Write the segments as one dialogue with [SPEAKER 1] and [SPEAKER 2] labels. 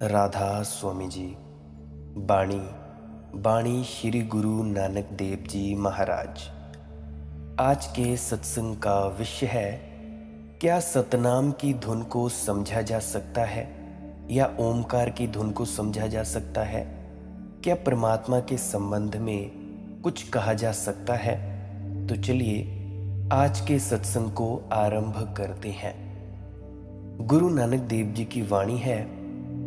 [SPEAKER 1] राधा स्वामी जी। बाणी बाणी श्री गुरु नानक देव जी महाराज। आज के सत्संग का विषय है, क्या सतनाम की धुन को समझा जा सकता है या ओमकार की धुन को समझा जा सकता है? क्या परमात्मा के संबंध में कुछ कहा जा सकता है? तो चलिए आज के सत्संग को आरंभ करते हैं। गुरु नानक देव जी की वाणी है,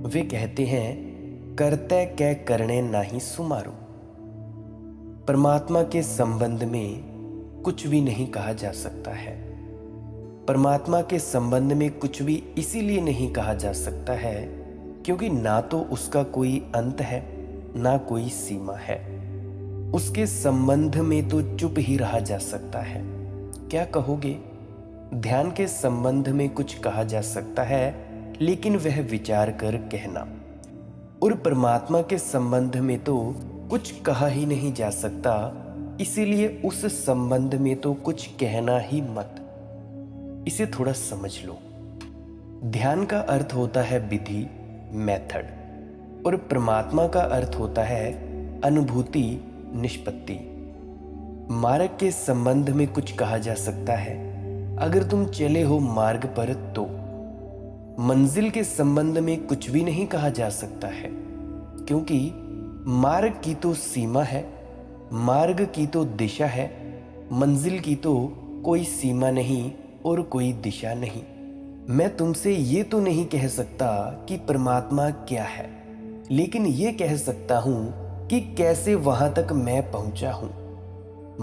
[SPEAKER 1] वे कहते हैं, करते कै करने नाही सुमारो। परमात्मा के संबंध में कुछ भी नहीं कहा जा सकता है। परमात्मा के संबंध में कुछ भी इसीलिए नहीं कहा जा सकता है क्योंकि ना तो उसका कोई अंत है ना कोई सीमा है। उसके संबंध में तो चुप ही रहा जा सकता है। क्या कहोगे? ध्यान के संबंध में कुछ कहा जा सकता है, लेकिन वह विचार कर कहना। और परमात्मा के संबंध में तो कुछ कहा ही नहीं जा सकता, इसीलिए उस संबंध में तो कुछ कहना ही मत। इसे थोड़ा समझ लो। ध्यान का अर्थ होता है विधि, मेथड, और परमात्मा का अर्थ होता है अनुभूति, निष्पत्ति। मार्ग के संबंध में कुछ कहा जा सकता है, अगर तुम चले हो मार्ग पर तो। मंजिल के संबंध में कुछ भी नहीं कहा जा सकता है क्योंकि मार्ग की तो सीमा है, मार्ग की तो दिशा है, मंजिल की तो कोई सीमा नहीं और कोई दिशा नहीं। मैं तुमसे ये तो नहीं कह सकता कि परमात्मा क्या है, लेकिन ये कह सकता हूं कि कैसे वहां तक मैं पहुंचा हूं।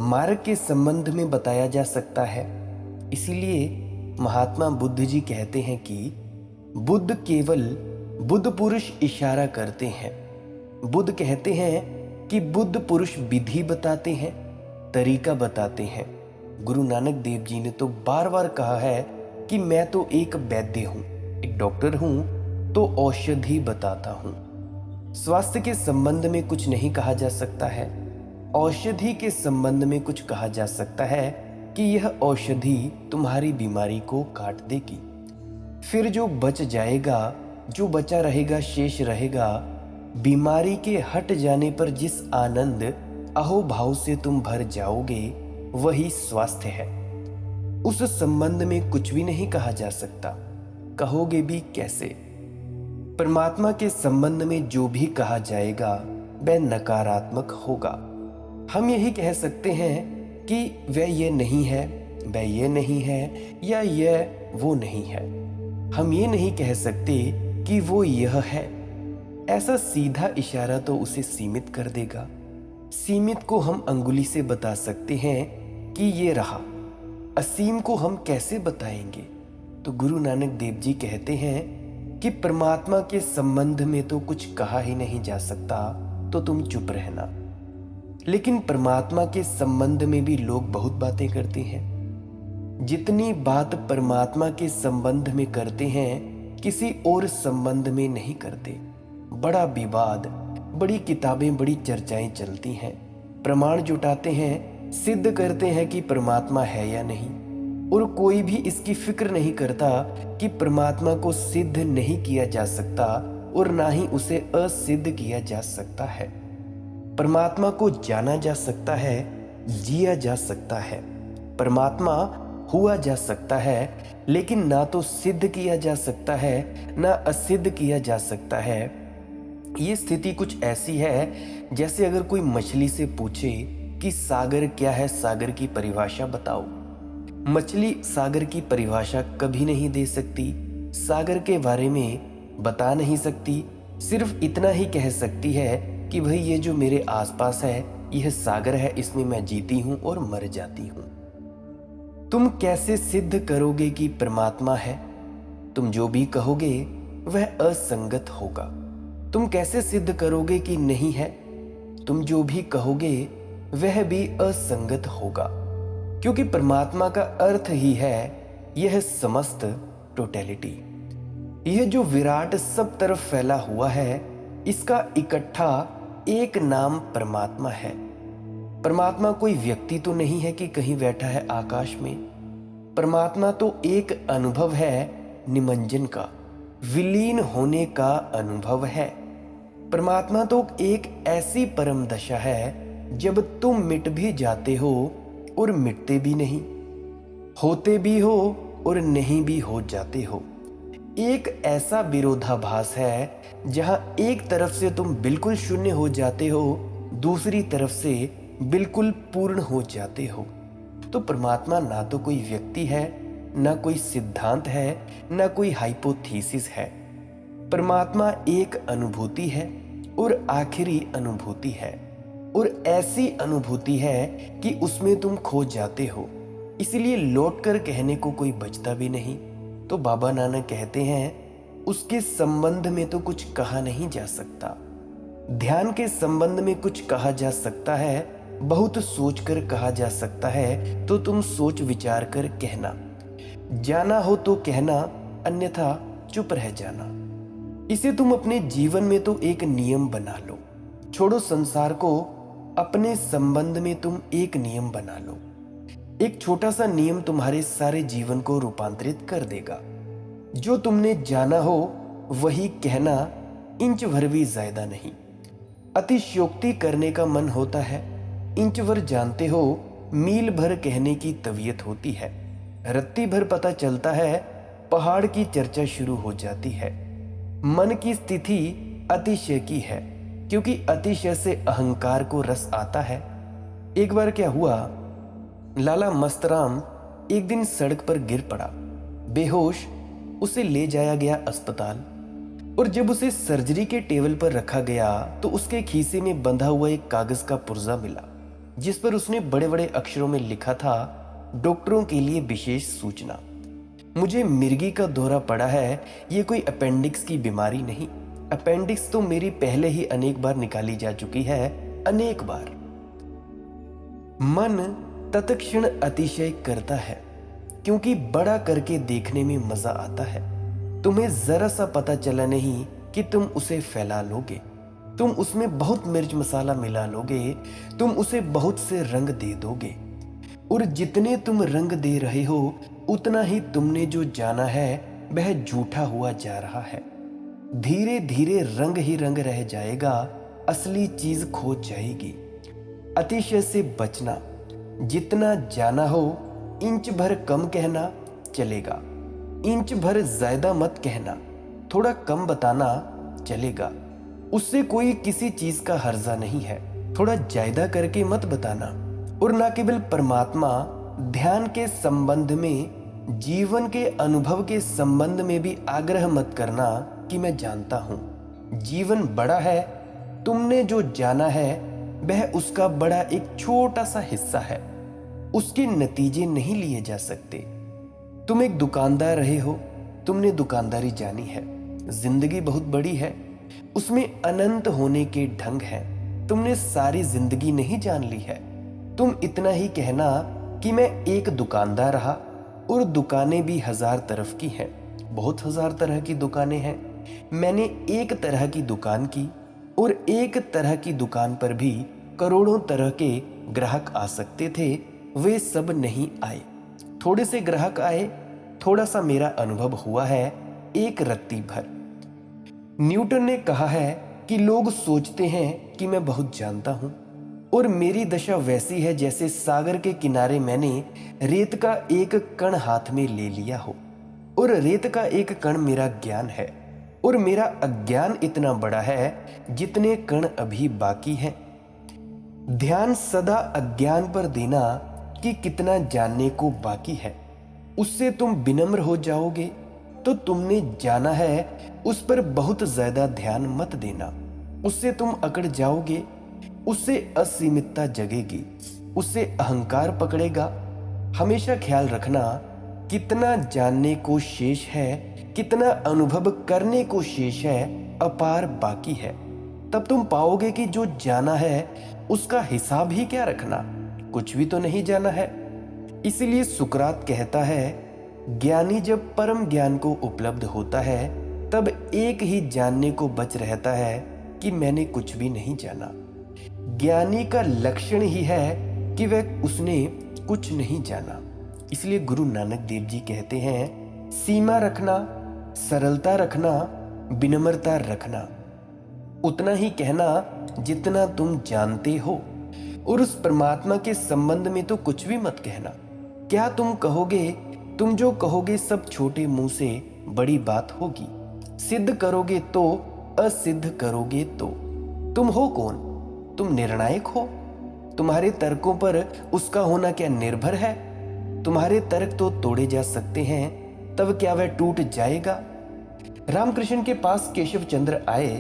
[SPEAKER 1] मार्ग के संबंध में बताया जा सकता है। इसीलिए महात्मा बुद्ध जी कहते हैं कि बुद्ध केवल बुद्ध पुरुष इशारा करते हैं। बुद्ध कहते हैं कि बुद्ध पुरुष विधि बताते हैं, तरीका बताते हैं। गुरु नानक देव जी ने तो बार बार कहा है कि मैं तो एक वैद्य हूं, एक डॉक्टर हूं, तो औषधि बताता हूं। स्वास्थ्य के संबंध में कुछ नहीं कहा जा सकता है, औषधि के संबंध में कुछ कहा जा सकता है कि यह औषधि तुम्हारी बीमारी को काट देगी। फिर जो बच जाएगा, जो बचा रहेगा, शेष रहेगा, बीमारी के हट जाने पर जिस आनंद अहोभाव से तुम भर जाओगे, वही स्वास्थ्य है। उस संबंध में कुछ भी नहीं कहा जा सकता। कहोगे भी कैसे? परमात्मा के संबंध में जो भी कहा जाएगा वह नकारात्मक होगा। हम यही कह सकते हैं कि वह ये नहीं है, वह ये नहीं है, या यह वो नहीं है। हम ये नहीं कह सकते कि वो यह है। ऐसा सीधा इशारा तो उसे सीमित कर देगा। सीमित को हम अंगुली से बता सकते हैं कि ये रहा, असीम को हम कैसे बताएंगे? तो गुरु नानक देव जी कहते हैं कि परमात्मा के संबंध में तो कुछ कहा ही नहीं जा सकता, तो तुम चुप रहना। लेकिन परमात्मा के संबंध में भी लोग बहुत बातें करते हैं। जितनी बात परमात्मा के संबंध में करते हैं, किसी और संबंध में नहीं करते। बड़ा विवाद, बड़ी किताबें, बड़ी चर्चाएं चलती हैं, प्रमाण जुटाते हैं, सिद्ध करते हैं कि परमात्मा है या नहीं, और कोई भी इसकी फिक्र नहीं करता कि परमात्मा को सिद्ध नहीं किया जा सकता और ना ही उसे असिद्ध किया जा सकता है। परमात्मा को जाना जा सकता है, जिया जा सकता है, परमात्मा हुआ जा सकता है, लेकिन ना तो सिद्ध किया जा सकता है ना असिद्ध किया जा सकता है। ये स्थिति कुछ ऐसी है जैसे अगर कोई मछली से पूछे कि सागर क्या है, सागर की परिभाषा बताओ। मछली सागर की परिभाषा कभी नहीं दे सकती, सागर के बारे में बता नहीं सकती। सिर्फ इतना ही कह सकती है कि भाई ये जो मेरे आसपास है यह सागर है, इसमें मैं जीती हूं और मर जाती हूं। तुम कैसे सिद्ध करोगे कि परमात्मा है? तुम जो भी कहोगे वह असंगत होगा। तुम कैसे सिद्ध करोगे कि नहीं है? तुम जो भी कहोगे वह भी असंगत होगा, क्योंकि परमात्मा का अर्थ ही है यह समस्त टोटलिटी। यह जो विराट सब तरफ फैला हुआ है, इसका इकट्ठा एक नाम परमात्मा है। परमात्मा कोई व्यक्ति तो नहीं है कि कहीं बैठा है आकाश में। परमात्मा तो एक अनुभव है निमंजन का। विलीन होने का अनुभव है। परमात्मा तो एक ऐसी परम दशा है जब तुम मिट भी जाते हो और मिटते भी नहीं, होते भी हो और नहीं भी हो जाते हो। एक ऐसा विरोधाभास है जहां एक तरफ से तुम बिल्कुल शून्य हो जाते हो, दूसरी तरफ से बिल्कुल पूर्ण हो जाते हो। तो परमात्मा ना तो कोई व्यक्ति है, ना कोई सिद्धांत है, ना कोई हाइपोथेसिस है। परमात्मा एक अनुभूति है और आखिरी अनुभूति है, और ऐसी अनुभूति है कि उसमें तुम खो जाते हो, इसलिए लौट कर कहने को कोई बचता भी नहीं। तो बाबा नानक कहते हैं उसके संबंध में तो कुछ कहा नहीं जा सकता। ध्यान के संबंध में कुछ कहा जा सकता है, बहुत सोच कर कहा जा सकता है, तो तुम सोच विचार कर कहना। जाना हो तो कहना, अन्यथा चुप रह जाना। इसे तुम अपने जीवन में तो एक नियम बना लो। छोड़ो संसार को, अपने संबंध में तुम एक नियम बना लो। एक छोटा सा नियम तुम्हारे सारे जीवन को रूपांतरित कर देगा। जो तुमने जाना हो वही कहना, इंच भर भी ज्यादा नहीं। अतिशयोक्ति करने का मन होता है, इंच भर जानते हो, मील भर कहने की तबीयत होती है। रत्ती भर पता चलता है, पहाड़ की चर्चा शुरू हो जाती है। मन की स्थिति अतिशय की है, क्योंकि अतिशय से अहंकार को रस आता है। एक बार क्या हुआ, लाला मस्तराम एक दिन सड़क पर गिर पड़ा, बेहोश। उसे ले जाया गया अस्पताल, और जब उसे सर्जरी के टेबल पर रखा गया तो उसके खीसे में बंधा हुआ एक कागज का पुर्जा मिला, जिस पर उसने बड़े बड़े अक्षरों में लिखा था, डॉक्टरों के लिए विशेष सूचना। मुझे मिर्गी का दौरा पड़ा है, ये कोई अपेंडिक्स की बीमारी नहीं। अपेंडिक्स तो मेरी पहले ही अनेक बार निकाली जा चुकी है, अनेक बार। मन तत्क्षण अतिशय करता है, क्योंकि बड़ा करके देखने में मजा आता है। तुम्हें जरा सा पता चला नहीं कि तुम उसे फैला लोगे, तुम उसमें बहुत मिर्च मसाला मिला लोगे, तुम उसे बहुत से रंग दे दोगे, और जितने तुम रंग दे रहे हो उतना ही तुमने जो जाना है वह झूठा हुआ जा रहा है। धीरे धीरे रंग ही रंग रह जाएगा, असली चीज खो जाएगी। अतिशय से बचना, जितना जाना हो इंच भर कम कहना चलेगा, इंच भर ज्यादा मत कहना, थोड़ा कम बताना चलेगा। उससे कोई किसी चीज का हर्जा नहीं है। थोड़ा ज्यादा करके मत बताना। और ना केवल परमात्मा, ध्यान के संबंध में, जीवन के अनुभव के संबंध में भी आग्रह मत करना कि मैं जानता हूं। जीवन बड़ा है, तुमने जो जाना है वह उसका बड़ा एक छोटा सा हिस्सा है, उसके नतीजे नहीं लिए जा सकते। तुम एक दुकानदार रहे हो, तुमने दुकानदारी जानी है। जिंदगी बहुत बड़ी है, उसमें अनंत होने के ढंग हैं, तुमने सारी जिंदगी नहीं जान ली है। तुम इतना ही कहना कि मैं एक दुकानदार रहा, और दुकानें भी हजार तरफ की हैं, बहुत हजार तरह की दुकानें हैं। मैंने एक तरह की दुकान की, और एक तरह की दुकान पर भी करोड़ों तरह के ग्राहक आ सकते थे, वे सब नहीं आए। थोड़े से ग्राहक आए, थोड़ा सा मेरा अनुभव हुआ है, एक रत्ती भर। न्यूटन ने कहा है कि लोग सोचते हैं कि मैं बहुत जानता हूं, और मेरी दशा वैसी है जैसे सागर के किनारे मैंने रेत का एक कण हाथ में ले लिया हो, और रेत का एक कण मेरा ज्ञान है, और मेरा अज्ञान इतना बड़ा है जितने कण अभी बाकी हैं। ध्यान सदा अज्ञान पर देना कि कितना जानने को बाकी है। उससे तुम विनम्र हो जाओगे, तो तुमने जाना है उस पर बहुत ज्यादा ध्यान मत देना। उससे तुम अकड़ जाओगे, उससे असीमितता जगेगी, उससे अहंकार पकड़ेगा। हमेशा ख्याल रखना, कितना जानने को शेष है, कितना अनुभव करने को शेष है, अपार बाकी है। तब तुम पाओगे कि जो जाना है उसका हिसाब ही क्या रखना, कुछ भी तो नहीं जाना है। इसलिए सुकरात कहता है, ज्ञानी जब परम ज्ञान को उपलब्ध होता है तब एक ही जानने को बच रहता है कि मैंने कुछ भी नहीं जाना। ज्ञानी का लक्षण ही है कि वह उसने कुछ नहीं जाना। इसलिए गुरु नानक देव जी कहते हैं, सीमा रखना, सरलता रखना, विनम्रता रखना, उतना ही कहना जितना तुम जानते हो, और उस परमात्मा के संबंध में तो कुछ भी मत कहना। क्या तुम कहोगे? तुम जो कहोगे सब छोटे मुंह से बड़ी बात होगी। सिद्ध करोगे तो, असिद्ध करोगे तो। तुम हो कौन? तुम निर्णायक हो? तुम्हारे तर्कों पर उसका होना क्या निर्भर है? तुम्हारे तर्क तो तोड़े जा सकते हैं, तब क्या वह टूट जाएगा? रामकृष्ण के पास केशव चंद्र आए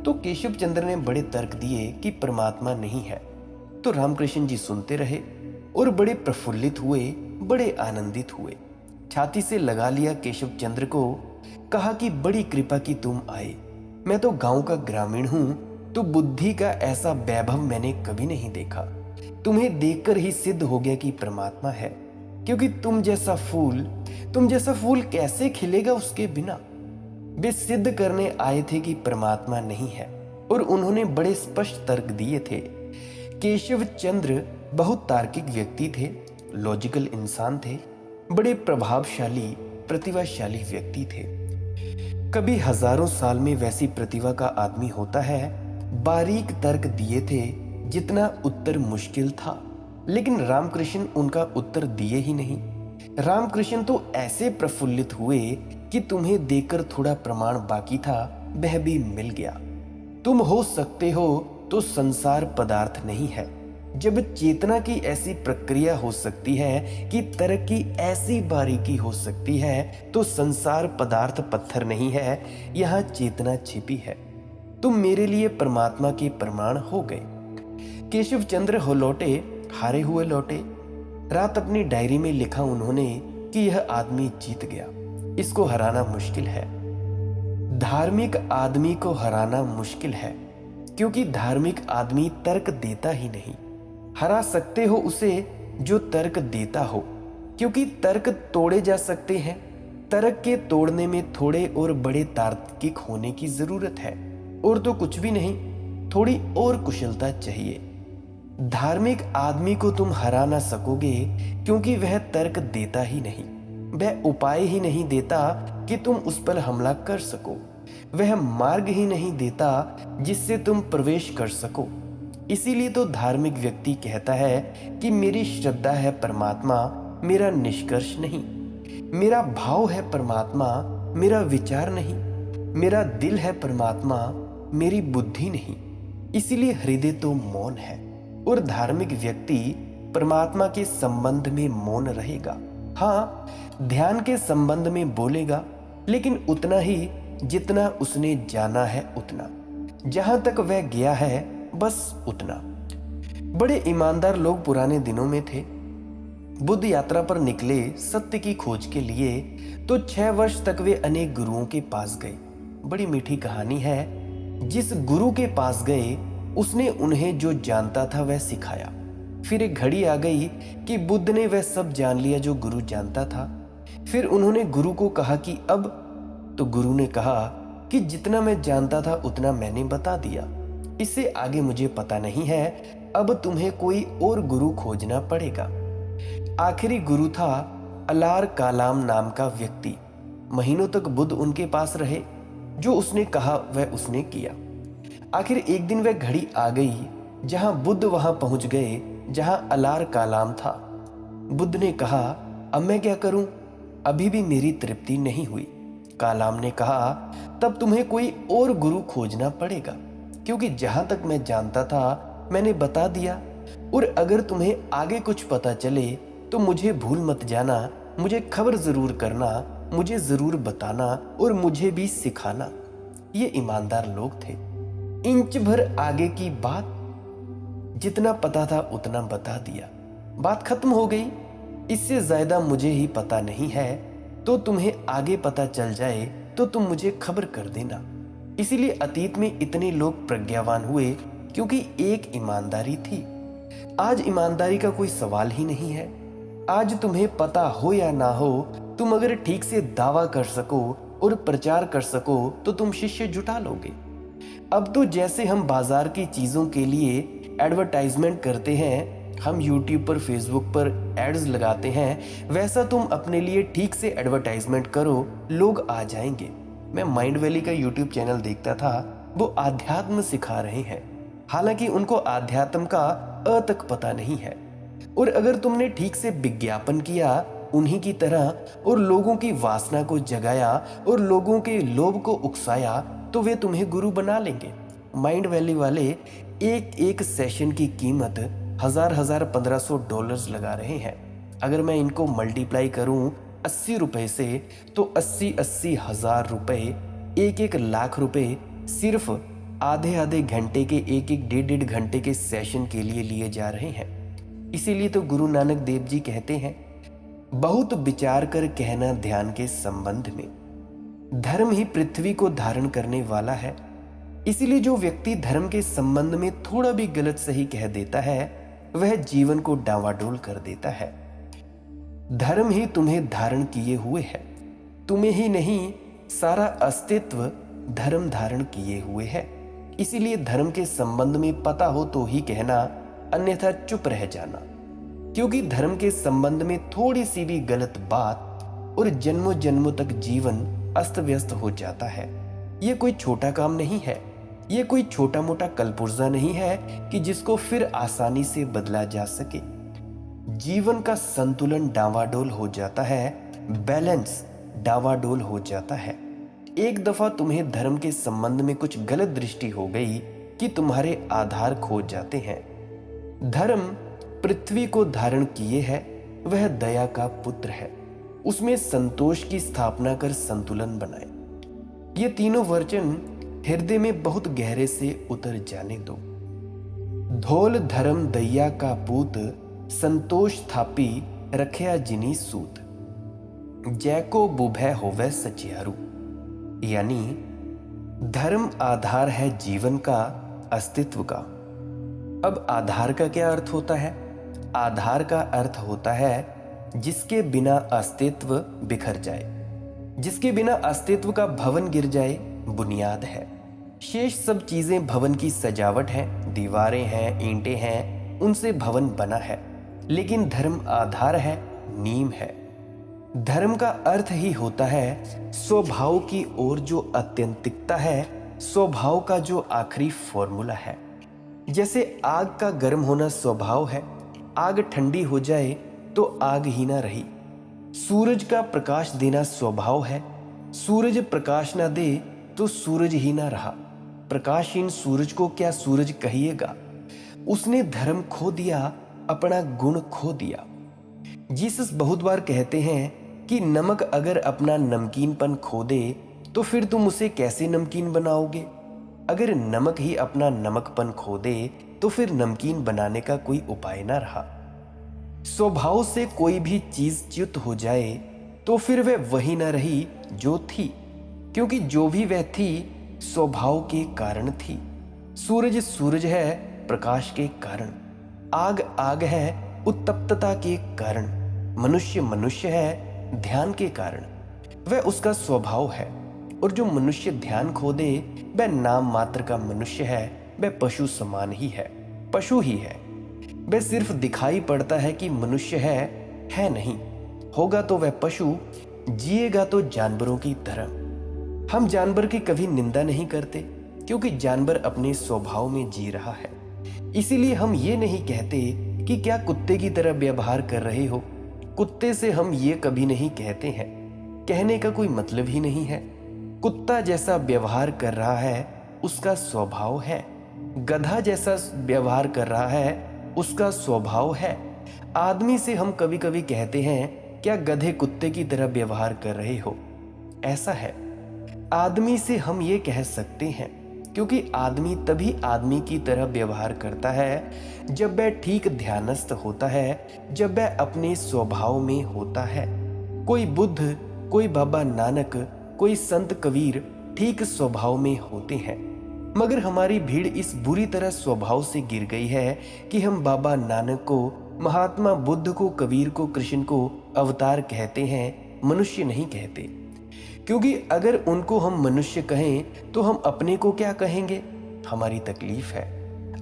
[SPEAKER 1] तो केशव चंद्र ने बड़े तर्क दिए कि परमात्मा नहीं है। तो रामकृष्ण जी सुनते रहे और बड़े प्रफुल्लित हुए, बड़े आनंदित हुए। छाती से लगा लिया केशव चंद्र को, कहा कि बड़ी कृपा की तुम आए। मैं तो गांव का ग्रामीण हूं, तो बुद्धि का ऐसा वैभव मैंने कभी नहीं देखा। तुम्हें देखकर ही सिद्ध हो गया कि परमात्मा है, क्योंकि तुम जैसा फूल कैसे खिलेगा उसके बिना। वे सिद्ध करने आए थे कि परमात्मा नहीं है, और उन्होंने बड़े स्पष्ट तर्क दिए थे। केशव चंद्र बहुत तार्किक व्यक्ति थे, लॉजिकल इंसान थे, बड़े प्रभावशाली, प्रतिभाशाली व्यक्ति थे। कभी हजारों साल में वैसी प्रतिभा का आदमी होता है। बारीक तर्क दिए थे, जितना उत्तर मुश्किल था, लेकिन रामकृष्ण उनका उत्तर दिए ही नहीं। रामकृष्ण तो ऐसे प्रफुल्लित हुए कि तुम्हें देखकर थोड़ा प्रमाण बाकी था, वह भी मिल गया। तुम हो सकते हो तो संसार पदार्थ नहीं है। जब चेतना की ऐसी प्रक्रिया हो सकती है कि तर्क की ऐसी बारीकी हो सकती है, तो संसार पदार्थ पत्थर नहीं है, यहाँ चेतना छिपी है। तुम मेरे लिए परमात्मा के प्रमाण हो गए। केशव चंद्र हो लौटे, हारे हुए लौटे। रात अपनी डायरी में लिखा उन्होंने कि यह आदमी जीत गया, इसको हराना मुश्किल है। धार्मिक आदमी को हराना मुश्किल है, क्योंकि धार्मिक आदमी तर्क देता ही नहीं। हरा सकते हो उसे जो तर्क देता हो, क्योंकि तर्क तोड़े जा सकते हैं। तर्क के तोड़ने में थोड़े और बड़े तार्किक होने की जरूरत है, और तो कुछ भी नहीं, थोड़ी और कुशलता चाहिए। धार्मिक आदमी को तुम हरा ना सकोगे, क्योंकि वह तर्क देता ही नहीं, वह उपाय ही नहीं देता कि तुम उस पर हमला कर सको, वह मार्ग ही नहीं देता जिससे तुम प्रवेश कर सको। इसीलिए तो धार्मिक व्यक्ति कहता है कि मेरी श्रद्धा है परमात्मा, मेरा निष्कर्ष नहीं। मेरा भाव है परमात्मा, मेरा विचार नहीं। मेरा दिल है परमात्मा, मेरी बुद्धि नहीं। इसीलिए हृदय तो मौन है, और धार्मिक व्यक्ति परमात्मा के संबंध में मौन रहेगा। हाँ, ध्यान के संबंध में बोलेगा, लेकिन उतना ही जितना उसने जाना है, उतना जहां तक वह गया है, बस उतना। बड़े ईमानदार लोग पुराने दिनों में थे। बुद्ध यात्रा पर निकले सत्य की खोज के लिए, तो 6 वर्ष तक वे अनेक गुरुओं के पास गए। बड़ी मीठी कहानी है। जिस गुरु के पास गए, उसने उन्हें जो जानता था वह सिखाया। फिर एक घड़ी आ गई कि बुद्ध ने वह सब जान लिया जो गुरु जानता था। फिर उन्होंने गुरु को कहा कि अब, तो गुरु ने कहा कि जितना मैं जानता था उतना मैंने बता दिया, इससे आगे मुझे पता नहीं है, अब तुम्हें कोई और गुरु खोजना पड़ेगा। आखिरी गुरु था अलार कालाम नाम का व्यक्ति। महीनों तक बुद्ध उनके पास रहे, जो उसने कहा वह उसने किया। आखिर एक दिन वह घड़ी आ गई जहां बुद्ध वहां पहुंच गए जहां अलार कालाम था। बुद्ध ने कहा, अब मैं क्या करूं, अभी भी मेरी तृप्ति नहीं हुई। कालाम ने कहा, तब तुम्हें कोई और गुरु खोजना पड़ेगा, क्योंकि जहां तक मैं जानता था मैंने बता दिया, और अगर तुम्हें आगे कुछ पता चले तो मुझे भूल मत जाना, मुझे खबर जरूर करना, मुझे जरूर बताना और मुझे भी सिखाना। ये ईमानदार लोग थे। इंच भर आगे की बात, जितना पता था उतना बता दिया, बात खत्म हो गई। इससे ज्यादा मुझे ही पता नहीं है, तो तुम्हें आगे पता चल जाए तो तुम मुझे खबर कर देना। इसीलिए अतीत में इतने लोग प्रज्ञावान हुए, क्योंकि एक ईमानदारी थी। आज ईमानदारी का कोई सवाल ही नहीं है। आज तुम्हें पता हो या ना हो, तुम अगर ठीक से दावा कर सको और प्रचार कर सको तो तुम शिष्य जुटा लोगे। अब तो जैसे हम बाजार की चीजों के लिए एडवर्टाइजमेंट करते हैं, हम YouTube पर, Facebook पर एड्स लगाते हैं, वैसा तुम अपने लिए ठीक से एडवर्टाइजमेंट करो, लोग आ जाएंगे। मैं माइंड वैली का YouTube चैनल देखता था, वो आध्यात्म सिखा रहे हैं, हालांकि उनको आध्यात्म का अ तक पता नहीं है। और अगर तुमने ठीक से विज्ञापन किया उन्हीं की तरह और लोगों की वासना को जगाया और लोगों के लोभ को उकसाया, तो वे तुम्हें गुरु बना लेंगे। माइंड वैली वाले एक एक सेशन की कीमत हजार 1500 लगा रहे हैं। अगर मैं इनको मल्टीप्लाई करूं 80 रुपए से, तो 80 हजार रुपए, 1 लाख रुपए सिर्फ आधे घंटे के, 1 घंटे के सेशन के लिए जा रहे हैं। इसीलिए तो गुरु नानक देव जी कहते हैं, बहुत विचार कर कहना ध्यान के संबंध में, धर्म ही पृथ्वी को धारण करने वाला है। इसीलिए जो व्यक्ति धर्म के संबंध में थोड़ा भी गलत सही कह देता है, वह जीवन को डावाडोल कर देता है। धर्म ही तुम्हें धारण किए हुए है, तुम्हें ही नहीं, सारा अस्तित्व धर्म धारण किए हुए है। इसीलिए धर्म के संबंध में पता हो तो ही कहना, अन्यथा चुप रह जाना। क्योंकि धर्म के संबंध में थोड़ी सी भी गलत बात और जन्मों जन्मों तक जीवन अस्त व्यस्त हो जाता है। यह कोई छोटा काम नहीं है, यह कोई छोटा मोटा कलपुर्जा नहीं है कि जिसको फिर आसानी से बदला जा सके। जीवन का संतुलन डावाडोल हो जाता है, बैलेंस डावाडोल हो जाता है। एक दफा तुम्हें धर्म के संबंध में कुछ गलत दृष्टि हो गई कि तुम्हारे आधार खो जाते हैं। धर्म पृथ्वी को धारण किए है, वह दया का पुत्र है, उसमें संतोष की स्थापना कर संतुलन बनाए। ये तीनों वचन हृदय में बहुत गहरे से उतर जाने दो। धोल धर्म दैया का पूत, संतोष स्थापी रखया जिनी सूत, जैको बुभय होवे सचियारू। यानी धर्म आधार है जीवन का, अस्तित्व का। अब आधार का क्या अर्थ होता है? आधार का अर्थ होता है जिसके बिना अस्तित्व बिखर जाए, जिसके बिना अस्तित्व का भवन गिर जाए, बुनियाद है। शेष सब चीजें भवन की सजावट है, दीवारें हैं, ईंटें हैं, उनसे भवन बना है। लेकिन धर्म आधार है, नींव है। धर्म का अर्थ ही होता है स्वभाव की ओर जो अत्यंतिकता है, स्वभाव का जो आखिरी फॉर्मूला है। जैसे आग का गर्म होना स्वभाव है, आग ठंडी हो जाए तो आग ही ना रही। सूरज का प्रकाश देना स्वभाव है, सूरज प्रकाश ना दे तो सूरज ही ना रहा। प्रकाशहीन सूरज को क्या सूरज कहिएगा? उसने धर्म खो दिया, अपना गुण खो दिया। जीसस बहुत बार कहते हैं कि नमक अगर अपना नमकीनपन खो दे तो फिर तुम उसे कैसे नमकीन बनाओगे? अगर नमक ही अपना नमकपन खो दे तो फिर नमकीन बनाने का कोई उपाय ना रहा। स्वभाव से कोई भी चीज च्युत हो जाए तो फिर वह वही ना रही जो थी, क्योंकि जो भी वह थी स्वभाव के कारण थी। सूरज सूरज है प्रकाश के कारण, आग आग है उत्तप्तता के कारण, मनुष्य मनुष्य है ध्यान के कारण। वह उसका स्वभाव है। और जो मनुष्य ध्यान खो दे वह नाम मात्र का मनुष्य है, वह पशु समान ही है, पशु ही है। वह सिर्फ दिखाई पड़ता है कि मनुष्य है नहीं। होगा तो वह पशु, जिएगा तो जानवरों की तरह। हम जानवर की कभी निंदा नहीं करते, क्योंकि जानवर अपने स्वभाव में जी रहा है। इसीलिए हम ये नहीं कहते कि क्या कुत्ते की तरह व्यवहार कर रहे हो। कुत्ते से हम ये कभी नहीं कहते हैं, कहने का कोई मतलब ही नहीं है। कुत्ता जैसा व्यवहार कर रहा है उसका स्वभाव है, गधा जैसा व्यवहार कर रहा है उसका स्वभाव है। आदमी से हम कभी कभी कहते हैं क्या गधे कुत्ते की तरह व्यवहार कर रहे हो, ऐसा है। आदमी से हम ये कह सकते हैं क्योंकि आदमी तभी आदमी की तरह व्यवहार करता है जब वह ठीक ध्यानस्थ होता है, जब वह अपने स्वभाव में होता है। कोई बुद्ध, कोई बाबा नानक, कोई संत कबीर ठीक स्वभाव में होते हैं, मगर हमारी भीड़ इस बुरी तरह स्वभाव से गिर गई है कि हम बाबा नानक को, महात्मा बुद्ध को, कबीर को, कृष्ण को अवतार कहते हैं, मनुष्य नहीं कहते। क्योंकि अगर उनको हम मनुष्य कहें तो हम अपने को क्या कहेंगे? हमारी तकलीफ है।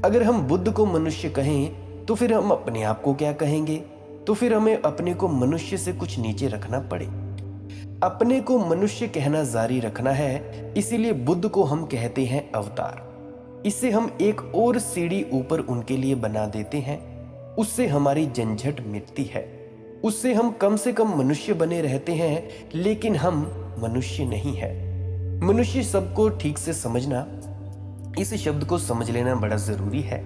[SPEAKER 1] अगर हम बुद्ध को मनुष्य कहें तो फिर हम अपने आप को क्या कहेंगे? तो फिर हमें अपने को मनुष्य से कुछ नीचे रखना पड़े। अपने को मनुष्य कहना जारी रखना है, इसीलिए बुद्ध को हम कहते हैं अवतार। इससे हम एक और सीढ़ी ऊपर उनके लिए बना देते हैं। उससे हमारी झंझट मिटती है। उससे हम कम से कम मनुष्य बने रहते हैं, लेकिन हम मनुष्य नहीं है। मनुष्य सबको ठीक से समझना, इस शब्द को समझ लेना बड़ा जरूरी है।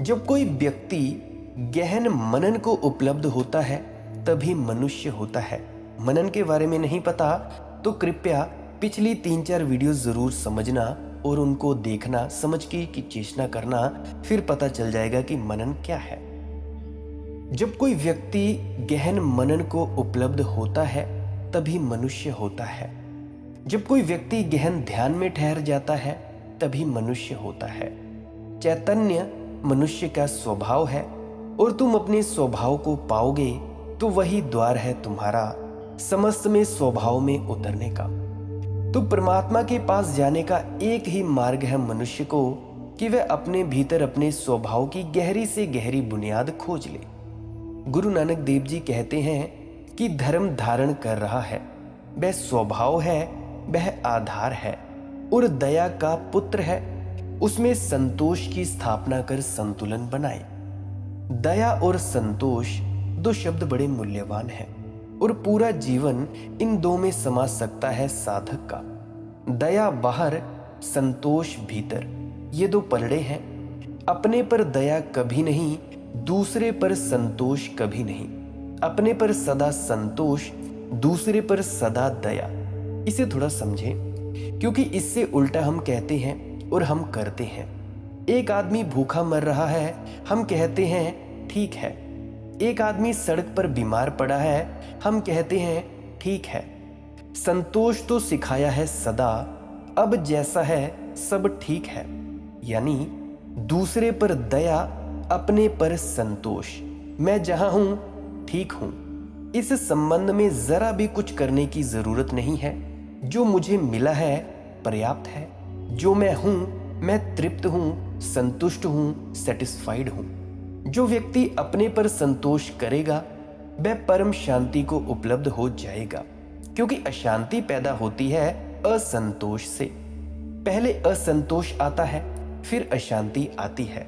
[SPEAKER 1] जब कोई व्यक्ति गहन मनन को उपलब्ध होता है तभी मनुष्य होता है। मनन के बारे में नहीं पता तो कृपया पिछली 3-4 वीडियो जरूर समझना और उनको देखना, समझ की चेष्टा करना, फिर पता चल जाएगा कि मनन क्या है। जब कोई व्यक्ति गहन मनन को उपलब्ध होता है तभी मनुष्य होता है। जब कोई व्यक्ति गहन ध्यान में ठहर जाता है तभी मनुष्य होता है। चैतन्य मनुष्य का स्वभाव है और तुम अपने स्वभाव को पाओगे तो वही द्वार है तुम्हारा समस्त में स्वभाव में उतरने का। तो परमात्मा के पास जाने का एक ही मार्ग है मनुष्य को कि वह अपने भीतर अपने स्वभाव की गहरी से गहरी बुनियाद खोज ले। गुरु नानक देव जी कहते हैं कि धर्म धारण कर रहा है, वह स्वभाव है, वह आधार है और दया का पुत्र है। उसमें संतोष की स्थापना कर संतुलन बनाए। दया और संतोष 2 शब्द बड़े मूल्यवान हैं और पूरा जीवन इन 2 में समा सकता है साधक का। दया बाहर, संतोष भीतर, ये 2 पलड़े हैं। अपने पर दया कभी नहीं, दूसरे पर संतोष कभी नहीं। अपने पर सदा संतोष, दूसरे पर सदा दया। इसे थोड़ा समझें, क्योंकि इससे उल्टा हम कहते हैं और हम करते हैं। एक आदमी भूखा मर रहा है, हम कहते हैं ठीक है। एक आदमी सड़क पर बीमार पड़ा है, हम कहते हैं ठीक है। संतोष तो सिखाया है सदा, अब जैसा है सब ठीक है। यानी दूसरे पर दया, अपने पर संतोष। मैं जहां हूं ठीक हूं। इस संबंध में जरा भी कुछ करने की जरूरत नहीं है। जो मुझे मिला है पर्याप्त है। जो मैं हूं, मैं तृप्त हूं, संतुष्ट हूं, सेटिस्फाइड हूं। जो व्यक्ति अपने पर संतोष करेगा वह परम शांति को उपलब्ध हो जाएगा, क्योंकि अशांति पैदा होती है असंतोष से। पहले असंतोष आता है, फिर अशांति आती है।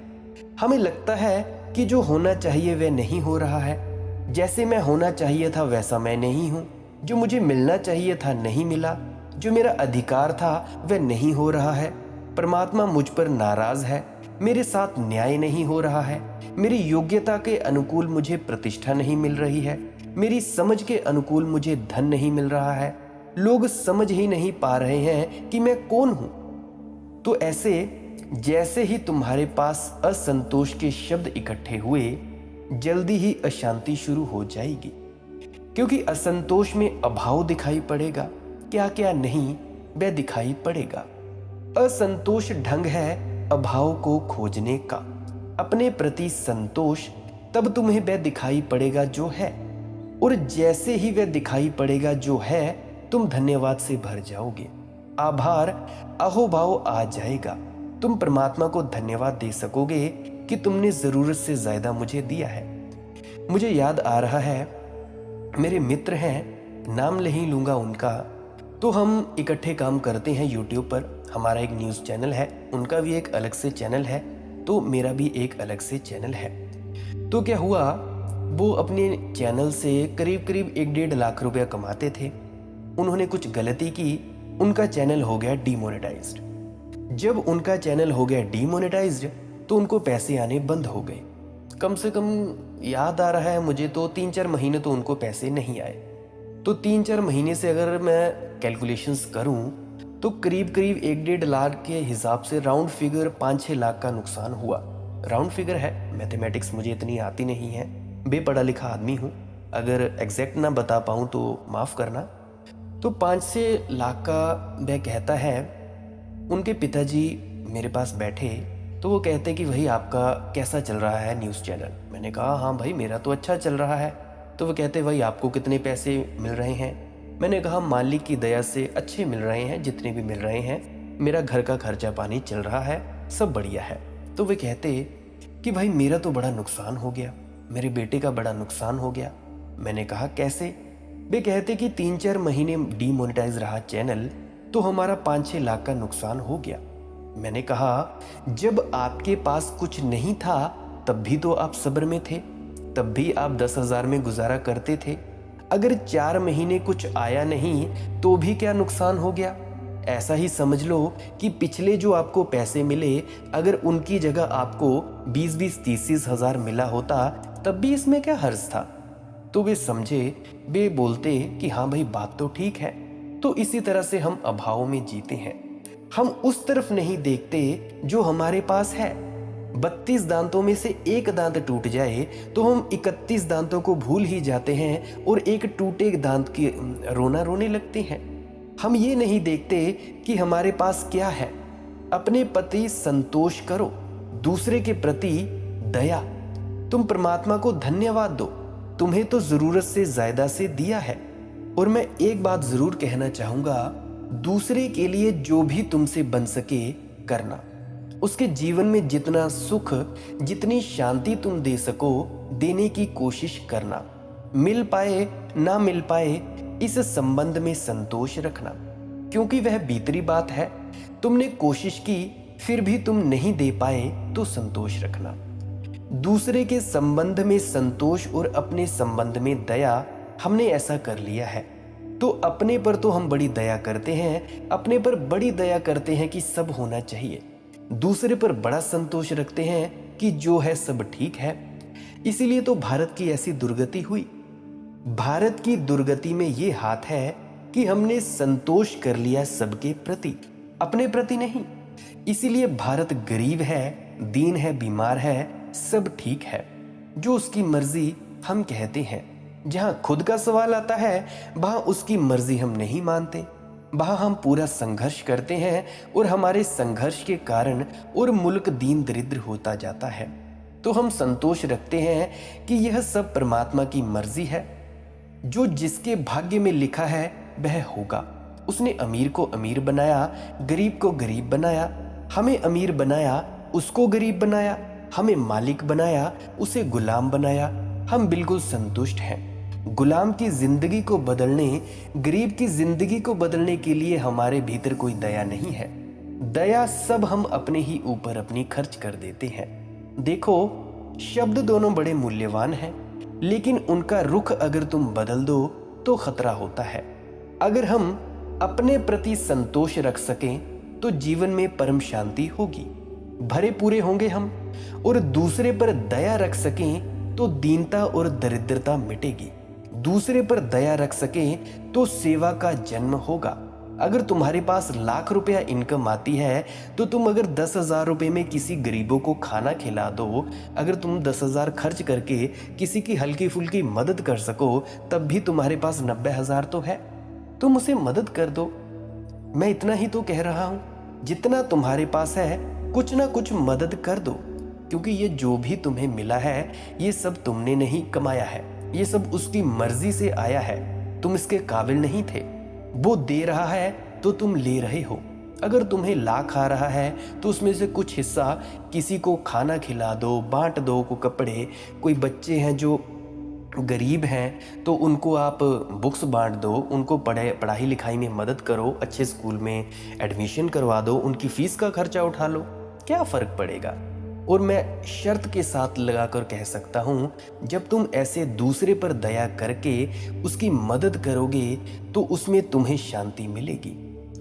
[SPEAKER 1] हमें लगता है कि जो होना चाहिए वह नहीं हो रहा है। जैसे मैं होना चाहिए था वैसा मैं नहीं हूं। जो मुझे मिलना चाहिए था नहीं मिला। जो मेरा अधिकार था वह नहीं हो रहा है। परमात्मा मुझ पर नाराज है। मेरे साथ न्याय नहीं हो रहा है। मेरी योग्यता के अनुकूल मुझे प्रतिष्ठा नहीं मिल रही है। मेरी समझ के अनुकूल मुझे धन नहीं मिल रहा है। लोग समझ ही नहीं पा रहे हैं कि मैं कौन हूं। तो ऐसे जैसे ही तुम्हारे पास असंतोष के शब्द इकट्ठे हुए, जल्दी ही अशांति शुरू हो जाएगी, क्योंकि असंतोष में अभाव दिखाई पड़ेगा। क्या क्या नहीं वह दिखाई पड़ेगा। असंतोष ढंग है अभाव को खोजने का। अपने प्रति संतोष, तब तुम्हें वह दिखाई पड़ेगा जो है, और जैसे ही वह दिखाई पड़ेगा जो है, तुम धन्यवाद से भर जाओगे। आभार, अहोभाव आ जाएगा। तुम परमात्मा को धन्यवाद दे सकोगे कि तुमने जरूरत से ज्यादा मुझे दिया है। मुझे याद आ रहा है, मेरे मित्र हैं, नाम नहीं लूंगा उनका, तो हम इकट्ठे काम करते हैं यूट्यूब पर। हमारा एक न्यूज़ चैनल है, उनका भी एक अलग से चैनल है, तो मेरा भी एक अलग से चैनल है। तो क्या हुआ, वो अपने चैनल से करीब करीब 1-1.5 लाख रुपया कमाते थे। उन्होंने कुछ गलती की, उनका चैनल हो गया डीमोनेटाइज्ड। जब उनका चैनल हो गया डीमोनेटाइज्ड तो उनको पैसे आने बंद हो गए। कम से कम याद आ रहा है मुझे तो 3-4 महीने तो उनको पैसे नहीं आए। तो 3-4 महीने से अगर मैं कैलकुलेशंस करूं तो करीब करीब 1-1.5 लाख के हिसाब से राउंड फिगर 5-6 लाख का नुकसान हुआ। राउंड फिगर है, मैथमेटिक्स मुझे इतनी आती नहीं है, बेपढ़ा लिखा आदमी हूँ। अगर एग्जैक्ट ना बता पाऊँ तो माफ़ करना। तो 5-6 लाख का वह कहता है। उनके पिताजी मेरे पास बैठे तो वो कहते कि भाई आपका कैसा चल रहा है न्यूज़ चैनल। मैंने कहा हाँ भाई मेरा तो अच्छा चल रहा है। तो वो कहते भाई आपको कितने पैसे मिल रहे हैं। मैंने कहा मालिक की दया से अच्छे मिल रहे हैं, जितने भी मिल रहे हैं। मेरा घर का खर्चा पानी चल रहा है, सब बढ़िया है। तो वे कहते कि भाई मेरा तो बड़ा नुकसान हो गया, मेरे बेटे का बड़ा नुकसान हो गया। मैंने कहा कैसे? वे कहते कि 3-4 महीने डीमोनेटाइज रहा चैनल तो हमारा 5-6 लाख का नुकसान हो गया। मैंने कहा जब आपके पास कुछ नहीं था तब भी तो आप सब्र में थे, तब भी आप 10,000 में गुजारा करते थे। अगर 4 महीने कुछ आया नहीं तो भी क्या नुकसान हो गया? ऐसा ही समझ लो कि पिछले जो आपको पैसे मिले, अगर उनकी जगह आपको 20-20, 30-30 हजार मिला होता तब भी इसमें क्या हर्ज था? तो वे समझे, वे बोलते कि हाँ भाई बात तो ठीक है। तो इसी तरह से हम अभाव में जीते हैं। हम उस तरफ नहीं देखते जो हमारे पास है। 32 दांतों में से एक दांत टूट जाए तो हम 31 दांतों को भूल ही जाते हैं और एक टूटे दांत की रोना रोने लगते हैं। हम ये नहीं देखते कि हमारे पास क्या है। अपने प्रति संतोष करो, दूसरे के प्रति दया। तुम परमात्मा को धन्यवाद दो, तुम्हें तो जरूरत से ज्यादा से दिया है। और मैं एक बात जरूर कहना चाहूंगा, दूसरे के लिए जो भी तुमसे बन सके करना। उसके जीवन में जितना सुख, जितनी शांति तुम दे सको देने की कोशिश करना। मिल पाए ना मिल पाए इस संबंध में संतोष रखना, क्योंकि वह भीतरी बात है। तुमने कोशिश की फिर भी तुम नहीं दे पाए तो संतोष रखना। दूसरे के संबंध में संतोष और अपने संबंध में दया, हमने ऐसा कर लिया है तो अपने पर तो हम बड़ी दया करते हैं, अपने पर बड़ी दया करते हैं कि सब होना चाहिए। दूसरे पर बड़ा संतोष रखते हैं कि जो है सब ठीक है। इसीलिए तो भारत की ऐसी दुर्गति हुई। भारत की दुर्गति में ये हाथ है कि हमने संतोष कर लिया सबके प्रति, अपने प्रति नहीं। इसीलिए भारत गरीब है, दीन है, बीमार है, सब ठीक है। जो उसकी मर्जी हम कहते हैं। जहां खुद का सवाल आता है वहां उसकी मर्जी हम नहीं मानते, वहां हम पूरा संघर्ष करते हैं और हमारे संघर्ष के कारण और मुल्क दीन दरिद्र होता जाता है। तो हम संतोष रखते हैं कि यह सब परमात्मा की मर्जी है। जो जिसके भाग्य में लिखा है वह होगा। उसने अमीर को अमीर बनाया, गरीब को गरीब बनाया। हमें अमीर बनाया, उसको गरीब बनाया। हमें मालिक बनाया, उसे गुलाम बनाया। हम बिल्कुल संतुष्ट हैं। गुलाम की जिंदगी को बदलने, गरीब की जिंदगी को बदलने के लिए हमारे भीतर कोई दया नहीं है। दया सब हम अपने ही ऊपर अपनी खर्च कर देते हैं। देखो, शब्द दोनों बड़े मूल्यवान हैं, लेकिन उनका रुख अगर तुम बदल दो तो खतरा होता है। अगर हम अपने प्रति संतोष रख सकें तो जीवन में परम शांति होगी, भरे पूरे होंगे हम। और दूसरे पर दया रख सकें तो दीनता और दरिद्रता मिटेगी। दूसरे पर दया रख सकें तो सेवा का जन्म होगा। अगर तुम्हारे पास लाख रुपया इनकम आती है तो तुम अगर 10,000 रुपये में किसी गरीबों को खाना खिला दो, अगर तुम 10,000 खर्च करके किसी की हल्की फुल्की मदद कर सको, तब भी तुम्हारे पास 90,000 तो है। तुम उसे मदद कर दो। मैं इतना ही तो कह रहा हूं, जितना तुम्हारे पास है कुछ ना कुछ मदद कर दो, क्योंकि ये जो भी तुम्हें मिला है ये सब तुमने नहीं कमाया है, ये सब उसकी मर्जी से आया है। तुम इसके काबिल नहीं थे। वो दे रहा है तो तुम ले रहे हो। अगर तुम्हें लाख आ रहा है तो उसमें से कुछ हिस्सा किसी को खाना खिला दो, बांट दो, को कपड़े, कोई बच्चे हैं जो गरीब हैं तो उनको आप बुक्स बांट दो, उनको पढ़ाई लिखाई में मदद करो, अच्छे स्कूल में एडमिशन करवा दो, उनकी फीस का खर्चा उठा लो। क्या फ़र्क पड़ेगा? और मैं शर्त के साथ लगाकर कह सकता हूँ, जब तुम ऐसे दूसरे पर दया करके उसकी मदद करोगे तो उसमें तुम्हें शांति मिलेगी।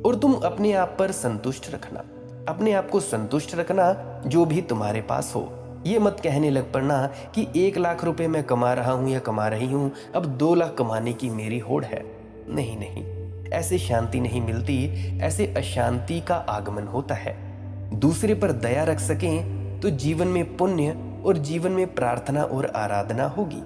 [SPEAKER 1] और तुम अपने आप पर संतुष्ट रखना, अपने आप को संतुष्ट रखना जो भी तुम्हारे पास हो। ये मत कहने लग पड़ना कि 1 लाख रुपए मैं कमा रहा हूँ या कमा रही हूँ, अब 2 लाख कमाने की मेरी होड़ है। नहीं नहीं, ऐसे शांति नहीं मिलती, ऐसे अशांति का आगमन होता है। दूसरे पर दया रख सकें तो जीवन में पुण्य और जीवन में प्रार्थना और आराधना होगी।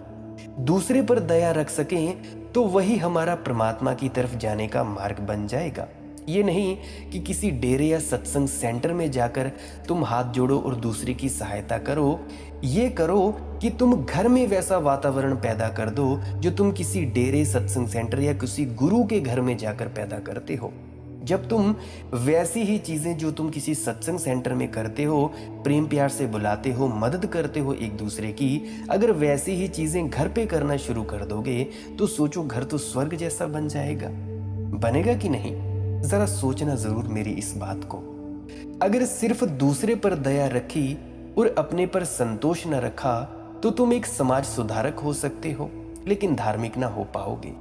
[SPEAKER 1] दूसरे पर दया रख सकें तो वही हमारा परमात्मा की तरफ जाने का मार्ग बन जाएगा। ये नहीं कि किसी डेरे या सत्संग सेंटर में जाकर तुम हाथ जोड़ो और दूसरे की सहायता करो। ये करो कि तुम घर में वैसा वातावरण पैदा कर दो जो तुम किसी डेरे, सत्संग सेंटर या किसी गुरु के घर में जाकर पैदा करते हो। जब तुम वैसी ही चीजें जो तुम किसी सत्संग सेंटर में करते हो, प्रेम प्यार से बुलाते हो, मदद करते हो एक दूसरे की, अगर वैसी ही चीजें घर पे करना शुरू कर दोगे तो सोचो घर तो स्वर्ग जैसा बन जाएगा। बनेगा कि नहीं? जरा सोचना जरूर मेरी इस बात को। अगर सिर्फ दूसरे पर दया रखी और अपने पर संतोष न रखा तो तुम एक समाज सुधारक हो सकते हो, लेकिन धार्मिक ना हो पाओगे।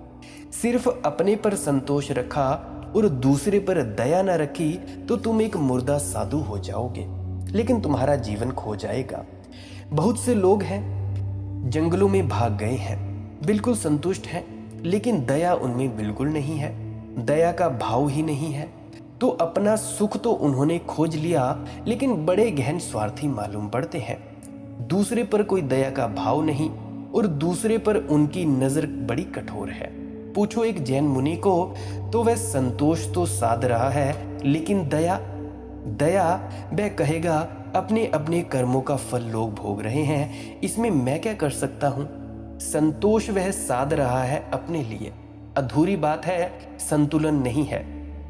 [SPEAKER 1] सिर्फ अपने पर संतोष रखा और दूसरे पर दया न रखी तो तुम एक मुर्दा साधु हो जाओगे, लेकिन तुम्हारा जीवन खो जाएगा। बहुत से लोग हैं जंगलों में भाग गए हैं, बिल्कुल संतुष्ट हैं, लेकिन दया उनमें बिल्कुल नहीं है, दया का भाव ही नहीं है। तो अपना सुख तो उन्होंने खोज लिया, लेकिन बड़े गहन स्वार्थी मालूम पड़ते हैं। दूसरे पर कोई दया का भाव नहीं और दूसरे पर उनकी नजर बड़ी कठोर है। पूछो एक जैन मुनि को तो वह संतोष तो साध रहा है, लेकिन दया वह कहेगा अपने अपने कर्मों का फल लोग भोग रहे हैं, इसमें मैं क्या कर सकता हूं। संतोष वह साध रहा है अपने लिए, अधूरी बात है, संतुलन नहीं है।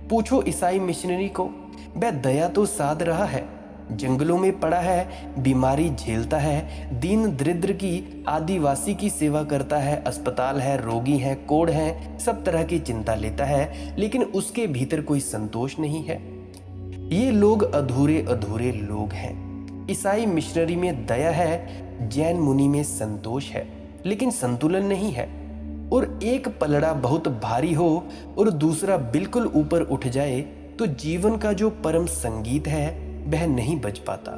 [SPEAKER 1] पूछो ईसाई मिशनरी को, वह दया तो साध रहा है, जंगलों में पड़ा है, बीमारी झेलता है, दीन दरिद्र की, आदिवासी की सेवा करता है, अस्पताल है, रोगी है, कोढ़ है, सब तरह की चिंता लेता है, लेकिन उसके भीतर कोई संतोष नहीं है। ये लोग अधूरे अधूरे लोग हैं। ईसाई मिशनरी में दया है, जैन मुनि में संतोष है, लेकिन संतुलन नहीं है। और एक पलड़ा बहुत भारी हो और दूसरा बिल्कुल ऊपर उठ जाए तो जीवन का जो परम संगीत है वह नहीं बच पाता।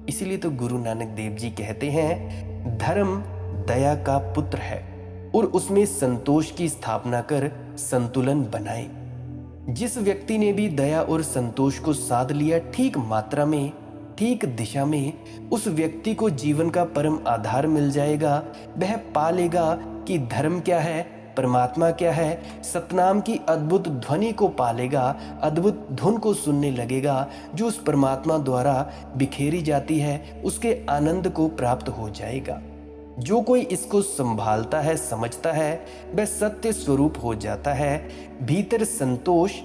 [SPEAKER 1] इसीलिए तो गुरु नानक देव जी कहते हैं, धर्म दया का पुत्र है और उसमें संतोष की स्थापना कर संतुलन बनाए। जिस व्यक्ति ने भी दया और संतोष को साध लिया ठीक मात्रा में, ठीक दिशा में, उस व्यक्ति को जीवन का परम आधार मिल जाएगा। वह पा लेगा कि धर्म क्या है, परमात्मा क्या है, सतनाम की अद्भुत ध्वनि को पालेगा, अद्भुत धुन को सुनने लगेगा जो उस परमात्मा द्वारा बिखेरी जाती है, उसके आनंद को प्राप्त हो जाएगा। जो कोई इसको संभालता है, समझता है, वह सत्य स्वरूप हो जाता है। भीतर संतोष,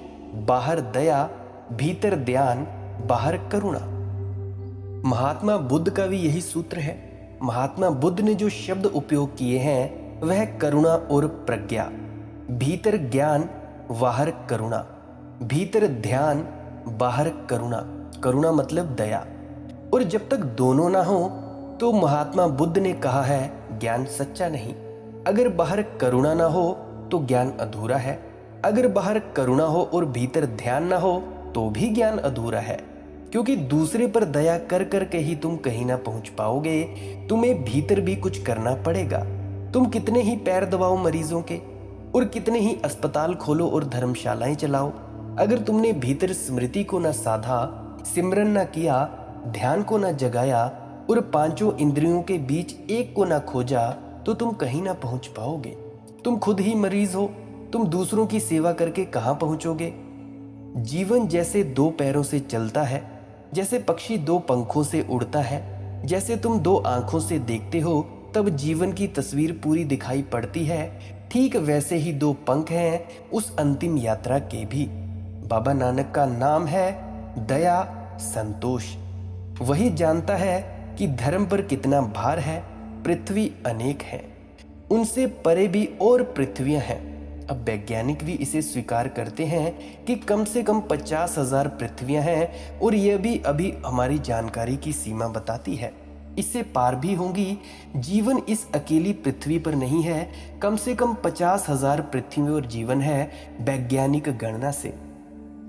[SPEAKER 1] बाहर दया, भीतर ध्यान, बाहर करुणा। महात्मा बुद्ध का भी यही सूत्र है। महात्मा बुद्ध ने जो शब्द उपयोग किए हैं वह करुणा और प्रज्ञा। भीतर ज्ञान, बाहर करुणा, भीतर ध्यान, बाहर करुणा। करुणा मतलब दया। और जब तक दोनों ना हो तो महात्मा बुद्ध ने कहा है ज्ञान सच्चा नहीं। अगर बाहर करुणा ना हो तो ज्ञान अधूरा है, अगर बाहर करुणा हो और भीतर ध्यान ना हो तो भी ज्ञान अधूरा है। क्योंकि दूसरे पर दया कर करके ही तुम कहीं ना पहुंच पाओगे, तुम्हें भीतर भी कुछ करना पड़ेगा। तुम कितने ही पैर दबाओ मरीजों के और कितने ही अस्पताल खोलो और धर्मशालाएं चलाओ, अगर तुमने भीतर स्मृति को ना साधा, सिमरन ना किया, ध्यान को ना जगाया और पांचों इंद्रियों के बीच एक को ना खोजा तो तुम कहीं ना पहुंच पाओगे। तुम खुद ही मरीज हो, तुम दूसरों की सेवा करके कहां पहुंचोगे। जीवन जैसे दो पैरों से चलता है, जैसे पक्षी दो पंखों से उड़ता है, जैसे तुम दो आंखों से देखते हो तब जीवन की तस्वीर पूरी दिखाई पड़ती है, ठीक वैसे ही दो पंख हैं उस अंतिम यात्रा के भी। बाबा नानक का नाम है दया, संतोष। वही जानता है कि धर्म पर कितना भार है। पृथ्वी अनेक है, उनसे परे भी और पृथ्वियां हैं। अब वैज्ञानिक भी इसे स्वीकार करते हैं कि कम से कम 50,000 पृथ्वियां हैं और यह भी अभी हमारी जानकारी की सीमा बताती है, इससे पार भी होंगी। जीवन इस अकेली पृथ्वी पर नहीं है, कम से कम 50,000 पृथ्वी और जीवन है वैज्ञानिक गणना से।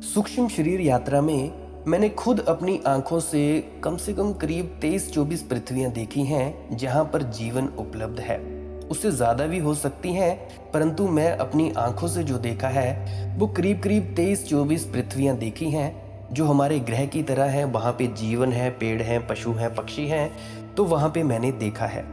[SPEAKER 1] सूक्ष्म शरीर यात्रा में मैंने खुद अपनी आंखों से कम करीब 23-24 पृथ्वियां देखी हैं जहां पर जीवन उपलब्ध है। उससे ज़्यादा भी हो सकती हैं, परंतु मैं अपनी आंखों से जो देखा है वो करीब 23-24 पृथ्वियां देखी हैं जो हमारे ग्रह की तरह हैं। वहाँ पे जीवन है, पेड़ हैं, पशु हैं, पक्षी हैं, तो वहाँ पे मैंने देखा है।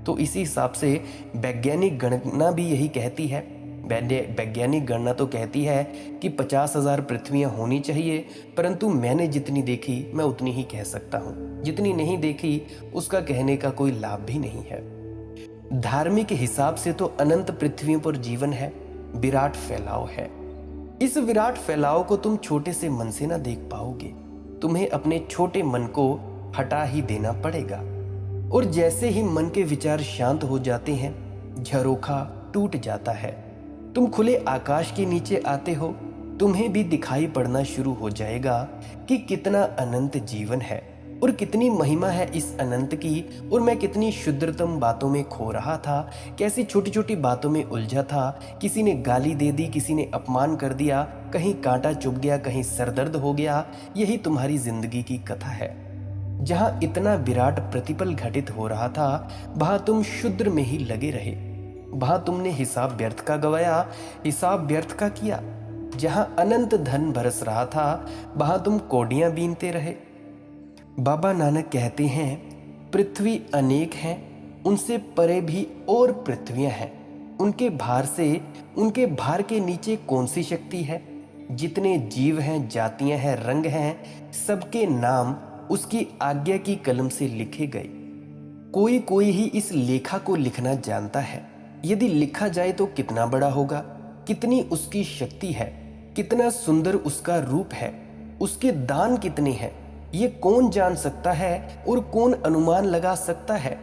[SPEAKER 1] तो इसी हिसाब से वैज्ञानिक गणना भी यही कहती है। वैज्ञानिक गणना तो कहती है कि 50,000 पृथ्वियाँ होनी चाहिए, परंतु मैंने जितनी देखी मैं उतनी ही कह सकता हूँ। जितनी नहीं देखी उसका कहने का कोई लाभ भी नहीं है। धार्मिक हिसाब से तो अनंत पृथ्वियों पर जीवन है, विराट फैलाव है। इस विराट फैलाव को तुम छोटे से मन से ना देख पाओगे। तुम्हें अपने छोटे मन को हटा ही देना पड़ेगा। और जैसे ही मन के विचार शांत हो जाते हैं, झरोखा टूट जाता है। तुम खुले आकाश के नीचे आते हो। तुम्हें भी दिखाई पड़ना शुरू हो जाएगा कि कितना अनंत जीवन है और कितनी महिमा है इस अनंत की। और मैं कितनी शुद्रतम बातों में खो रहा था, कैसी छोटी छोटी बातों में उलझा था। किसी ने गाली दे दी, किसी ने अपमान कर दिया, कहीं कांटा चुभ गया, कहीं सरदर्द हो गया। यही तुम्हारी जिंदगी की कथा है। जहां इतना विराट प्रतिपल घटित हो रहा था, वहां तुम शुद्र में ही लगे रहे। वहां तुमने हिसाब व्यर्थ का गवाया, हिसाब व्यर्थ का किया। जहां अनंत धन बरस रहा था, वहां तुम कौड़ियां बीनते रहे। बाबा नानक कहते हैं, पृथ्वी अनेक हैं, उनसे परे भी और पृथ्वियां हैं। उनके भार से, उनके भार के नीचे कौन सी शक्ति है। जितने जीव हैं, जातियां हैं, रंग हैं, सबके नाम उसकी आज्ञा की कलम से लिखे गए। कोई कोई ही इस लेखा को लिखना जानता है। यदि लिखा जाए तो कितना बड़ा होगा, कितनी उसकी शक्ति है, कितना सुंदर उसका रूप है, उसके दान कितने हैं, ये कौन जान सकता है और कौन अनुमान लगा सकता है।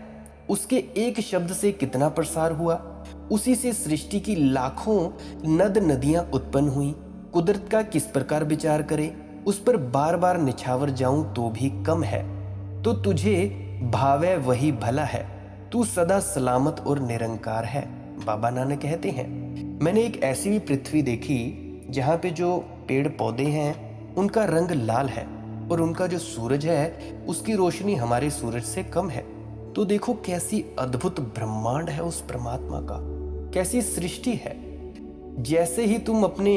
[SPEAKER 1] उसके एक शब्द से कितना प्रसार हुआ, उसी से सृष्टि की लाखों नद नदियां उत्पन्न हुई। कुदरत का किस प्रकार विचार करें, उस पर बार बार निछावर जाऊं तो भी कम है। तो तुझे भावे वही भला है, तू सदा सलामत और निरंकार है। बाबा नानक कहते हैं, मैंने एक ऐसी भी पृथ्वी देखी जहाँ पे जो पेड़ पौधे हैं उनका रंग लाल है और उनका जो सूरज है उसकी रोशनी हमारे सूरज से कम है। तो देखो कैसी अद्भुत ब्रह्मांड है उस परमात्मा का, कैसी सृष्टि है। जैसे ही तुम अपने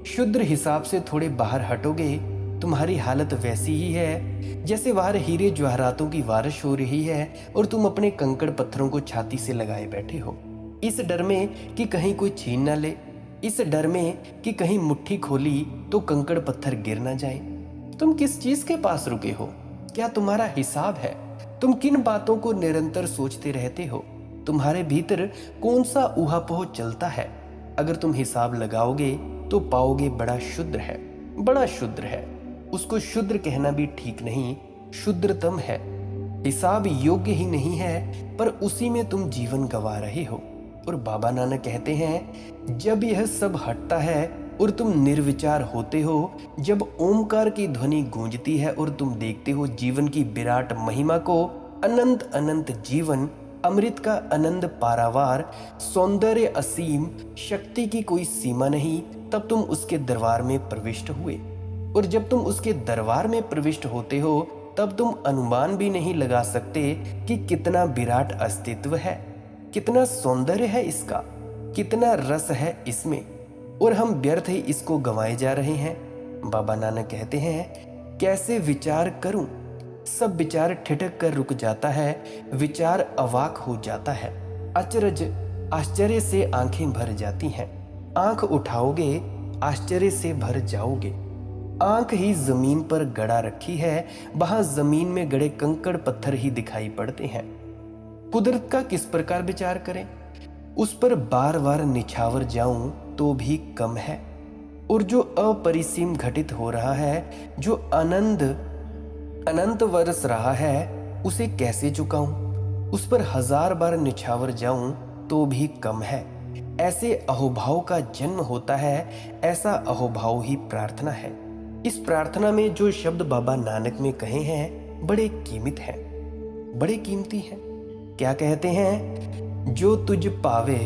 [SPEAKER 1] शुद्र हिसाब से थोड़े बाहर हटोगे, तुम्हारी हालत वैसी ही है जैसे बाहर हीरे जवाहरातों की बारिश हो रही है और तुम अपने कंकड़ पत्थरों को छाती से लगाए बैठे हो, इस डर में कि कहीं कोई छीन ना ले, इस डर में कि कहीं मुट्ठी खोली तो कंकड़ पत्थर गिर ना जाए। तुम किस चीज के पास रुके हो? क्या तुम्हारा हिसाब है? तुम किन बातों को निरंतर सोचते रहते हो? तुम्हारे भीतर कौन सा ऊहापोह चलता है? अगर तुम हिसाब लगाओगे तो पाओगे बड़ा शुद्र है, बड़ा शुद्र है। उसको शुद्र कहना भी ठीक नहीं, शुद्रतम है। हिसाब योग्य ही नहीं है, पर उसी में तुम जीवन गंवा रहे हो। और बाबा नानक कहते हैं, जब यह सब हटता है और तुम निर्विचार होते हो, जब ओमकार की ध्वनि गूंजती है और तुम देखते हो जीवन की विराट महिमा को, अनंत अनंत जीवन, अमृत का आनंद पारावार, सौंदर्य असीम, शक्ति की कोई सीमा नहीं, तब तुम उसके दरबार में प्रविष्ट हुए। और जब तुम उसके दरबार में प्रविष्ट होते हो, तब तुम अनुमान भी नहीं लगा सकते कि कितना विराट अस्तित्व है, कितना सौंदर्य है इसका, कितना रस है इसमें, और हम व्यर्थ ही इसको गंवाए जा रहे हैं। बाबा नानक कहते हैं, कैसे विचार करूं? सब विचार ठिठक कर रुक जाता है, विचार अवाक हो जाता है। अचरज, आश्चर्य से आंखें भर जाती हैं। आंख उठाओगे, आश्चर्य से भर जाओगे। आंख ही जमीन पर गड़ा रखी है, वहां जमीन में गड़े कंकड़ पत्थर ही दिखाई पड़ते हैं। कुदरत का किस प्रकार विचार करें? उस पर बार बार निछावर जाऊं तो भी कम है। और जो अपरिसीम घटित हो रहा है, जो अनंत वर्ष रहा है, उसे कैसे चुकाऊं? उस पर हजार बार निछावर जाऊं तो भी कम है। ऐसे अहोभाव का जन्म होता है, ऐसा अहोभाव ही प्रार्थना है। इस प्रार्थना में जो शब्द बाबा नानक में कहे हैं बड़े कीमत हैं, बड़े कीमती हैं। क्या कहते हैं? जो तुझ पावे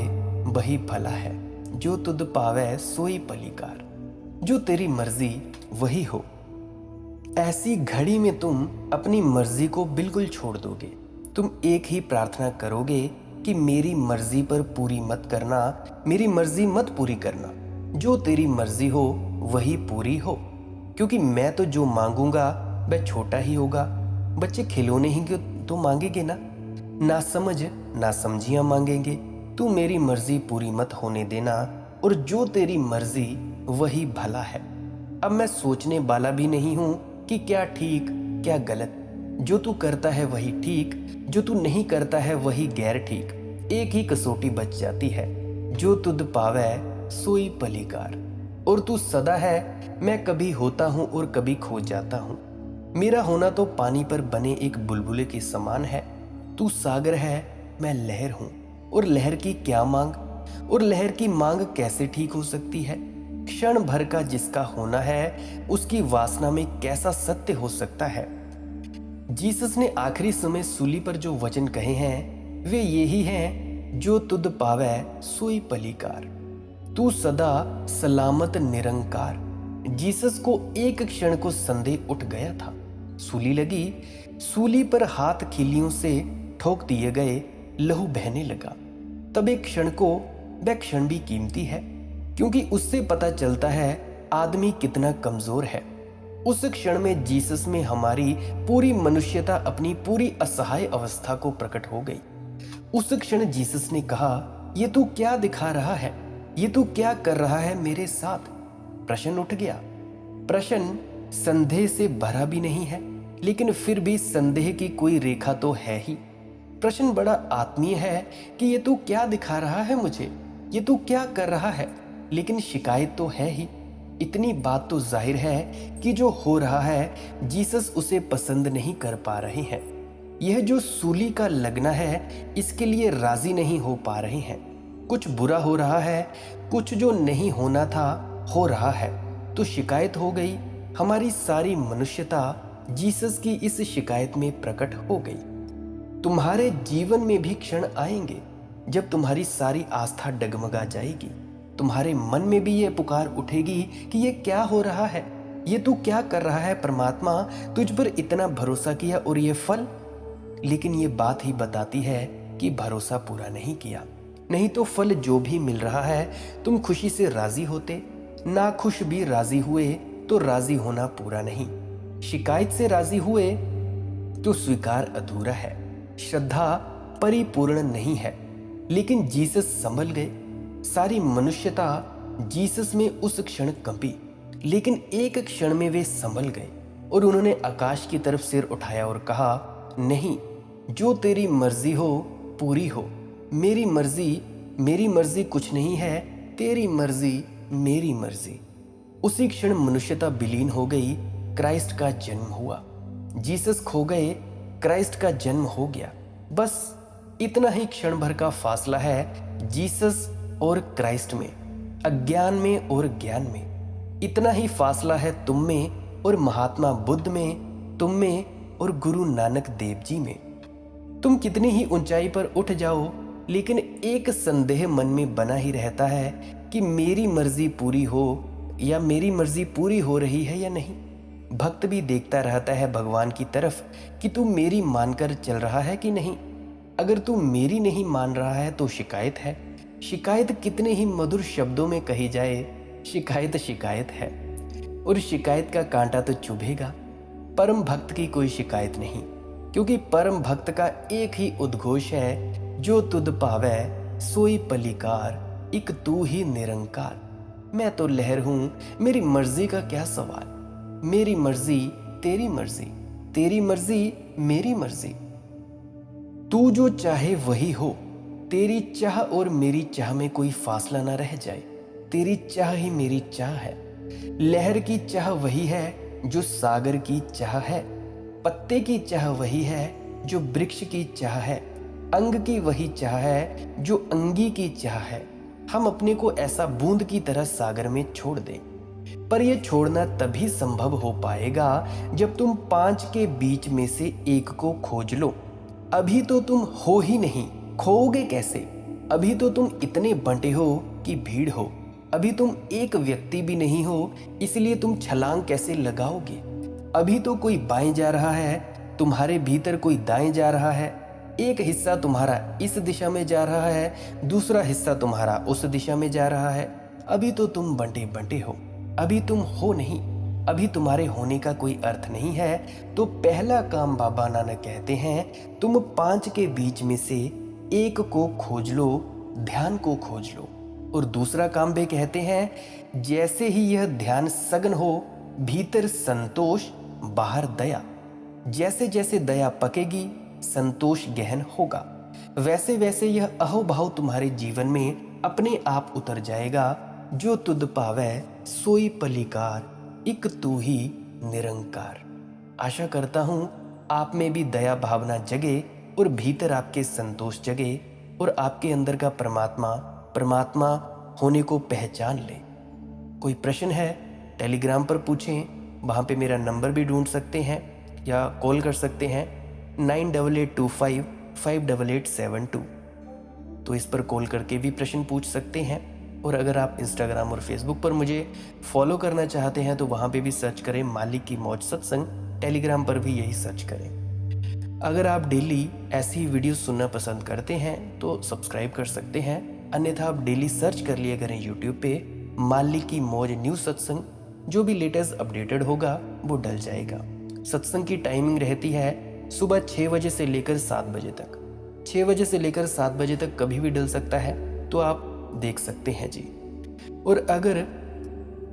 [SPEAKER 1] वही भला है, जो तुझ पावे सोई पलीकार। जो तेरी मर्जी वही हो। ऐसी घड़ी में तुम अपनी मर्जी को बिल्कुल छोड़ दोगे। तुम एक ही प्रार्थना करोगे कि मेरी मर्जी पर पूरी मत करना, मेरी मर्जी मत पूरी करना, जो तेरी मर्जी हो वही पूरी हो। क्योंकि मैं तो जो मांगूंगा वह छोटा ही होगा। बच्चे खिलौने ही तो मांगेंगे ना समझ ना समझियां मांगेंगे। तू मेरी मर्जी पूरी मत होने देना, और जो तेरी मर्जी वही भला है। अब मैं सोचने वाला भी नहीं हूं कि क्या ठीक क्या गलत। जो तू करता है वही ठीक, जो तू नहीं करता है वही गैर ठीक। एक ही कसौटी बच जाती है, जो तुध पावे सोई पलीकार। और तू सदा है, मैं कभी होता हूँ और कभी खो जाता हूँ। मेरा होना तो पानी पर बने एक बुलबुले के समान है। तू सागर है, मैं लहर हूँ, और लहर की क्या मांग, और लहर की मांग कैसे ठीक हो सकती है। क्षण भर का जिसका होना है, उसकी वासना में कैसा सत्य हो सकता है। जीसस ने आखिरी समय सूली पर जो वचन कहे हैं, वे यही हैं, जो तुद पावै सोई पलीकार, तू सदा सलामत निरंकार। जीसस को एक क्षण को संदेह उठ गया था। सूली लगी, सूली पर हाथ खिलियों से ठोक दिए गए, लहू बहने लगा। तब एक क्षण को, वह क्षण भी कीमती है, क्योंकि उससे पता चलता है आदमी कितना कमजोर है। उस क्षण में जीसस में हमारी पूरी मनुष्यता अपनी पूरी असहाय अवस्था को प्रकट हो गई। उस क्षण जीसस ने कहा, ये तू क्या दिखा रहा है, ये तू क्या कर रहा है मेरे साथ। प्रश्न उठ गया। प्रश्न संदेह से भरा भी नहीं है, लेकिन फिर भी संदेह की कोई रेखा तो है ही। प्रश्न बड़ा आत्मीय है कि ये तू क्या दिखा रहा है मुझे, ये तू क्या कर रहा है, लेकिन शिकायत तो है ही। इतनी बात तो जाहिर है कि जो हो रहा है जीसस उसे पसंद नहीं कर पा रहे हैं। यह जो सूली का लगना है, इसके लिए राजी नहीं हो पा रहे हैं। कुछ बुरा हो रहा है, कुछ जो नहीं होना था हो रहा है। तो शिकायत हो गई। हमारी सारी मनुष्यता जीसस की इस शिकायत में प्रकट हो गई। तुम्हारे जीवन में भी क्षण आएंगे जब तुम्हारी सारी आस्था डगमगा जाएगी। तुम्हारे मन में भी यह पुकार उठेगी कि ये क्या हो रहा है, ये तू क्या कर रहा है परमात्मा, तुझ पर इतना भरोसा किया और ये फल। लेकिन ये बात ही बताती है कि भरोसा पूरा नहीं किया, नहीं तो फल जो भी मिल रहा है तुम खुशी से राजी होते। नाखुश भी राजी हुए तो राजी होना पूरा नहीं। शिकायत से राजी हुए तो स्वीकार अधूरा है। श्रद्धा परिपूर्ण नहीं है। लेकिन जीसस संभल गए। सारी मनुष्यता जीसस में उस क्षण कंपी, लेकिन एक क्षण में वे संभल गए और उन्होंने आकाश की तरफ सिर उठाया और कहा, नहीं, जो तेरी मर्जी हो पूरी हो। मेरी मर्जी कुछ नहीं है, तेरी मर्जी मेरी मर्जी। उसी क्षण मनुष्यता विलीन हो गई। क्राइस्ट का जन्म हुआ। जीसस खो गए, क्राइस्ट का जन्म हो गया। बस इतना ही क्षण भर का फासला है जीसस और क्राइस्ट में, अज्ञान में और ज्ञान में। इतना ही फासला है तुम में और महात्मा बुद्ध में, तुम में और गुरु नानक देव जी में। तुम कितनी ही ऊंचाई पर उठ जाओ, लेकिन एक संदेह मन में बना ही रहता है कि मेरी मर्जी पूरी हो या मेरी मर्जी पूरी हो रही है या नहीं। भक्त भी देखता रहता है भगवान की तरफ कि तू मेरी मानकर चल रहा है कि नहीं। अगर तू मेरी नहीं मान रहा है तो शिकायत है। शिकायत कितने ही मधुर शब्दों में कही जाए, शिकायत शिकायत है, और शिकायत का कांटा तो चुभेगा। परम भक्त की कोई शिकायत नहीं, क्योंकि परम भक्त का एक ही उद्घोष है, जो तुद पावै सोई पलीकार, इक तू ही निरंकार। मैं तो लहर हूं, मेरी मर्जी का क्या सवाल। मेरी मर्जी तेरी मर्जी, तेरी मर्जी मेरी मर्जी। तू जो चाहे वही हो। तेरी चाह और मेरी चाह में कोई फासला ना रह जाए। तेरी चाह ही मेरी चाह है। लहर की चाह वही है जो सागर की चाह है। पत्ते की चाह वही है जो वृक्ष की चाह है। अंग की वही चाह है जो अंगी की चाह है। हम अपने को ऐसा बूंद की तरह सागर में छोड़ दें, पर यह छोड़ना तभी संभव हो पाएगा जब तुम 5 के बीच में से एक को खोज लो। अभी तो तुम हो ही नहीं, खोओगे कैसे? अभी तो तुम इतने बंटे हो कि भीड़ हो। अभी तुम एक व्यक्ति भी नहीं हो, इसलिए तुम छलांग कैसे लगाओगे? अभी तो कोई बाएं जा रहा है, तुम्हारे भीतर कोई दाएं जा रहा है। एक हिस्सा तुम्हारा इस दिशा में जा रहा है, दूसरा हिस्सा तुम्हारा उस दिशा में जा रहा है। अभी तो तुम बंटे बंटे हो, अभी तुम हो नहीं। अभी तुम्हारे होने का कोई अर्थ नहीं है। तो पहला काम बाबा नानक कहते हैं, तुम 5 के बीच में से एक को खोज लो, ध्यान को खोज लो। और दूसरा काम वे कहते हैं, जैसे ही यह ध्यान सघन हो, भीतर संतोष, बाहर दया। जैसे जैसे दया पकेगी, संतोष गहन होगा। वैसे वैसे यह अहोभाव तुम्हारे जीवन में अपने आप उतर जाएगा। जो तुद पावै सोई पलिकार इक तू ही निरंकार। आशा करता हूँ आप में भी दया भावना जगे और भीतर आपके संतोष जगे और आपके अंदर का परमात्मा परमात्मा होने को पहचान ले। कोई प्रश्न है टेलीग्राम पर पूछें, वहाँ पे मेरा नंबर भी ढूंढ सकते हैं या कॉल कर सकते हैं 9882558872। तो इस पर कॉल करके भी प्रश्न पूछ सकते हैं। और अगर आप इंस्टाग्राम और फेसबुक पर मुझे फॉलो करना चाहते हैं तो वहाँ पे भी सर्च करें मालिक की मौज सत्संग। टेलीग्राम पर भी यही सर्च करें। अगर आप डेली ऐसी वीडियो सुनना पसंद करते हैं तो सब्सक्राइब कर सकते हैं, अन्यथा आप डेली सर्च कर लिया करें यूट्यूब पे मालिक की मौज न्यू सत्संग। जो भी लेटेस्ट अपडेटेड होगा वो डल जाएगा। सत्संग की टाइमिंग रहती है सुबह 6 बजे से लेकर 7 बजे तक। 6 बजे से लेकर 7 बजे तक कभी भी डल सकता है, तो आप देख सकते हैं जी। और अगर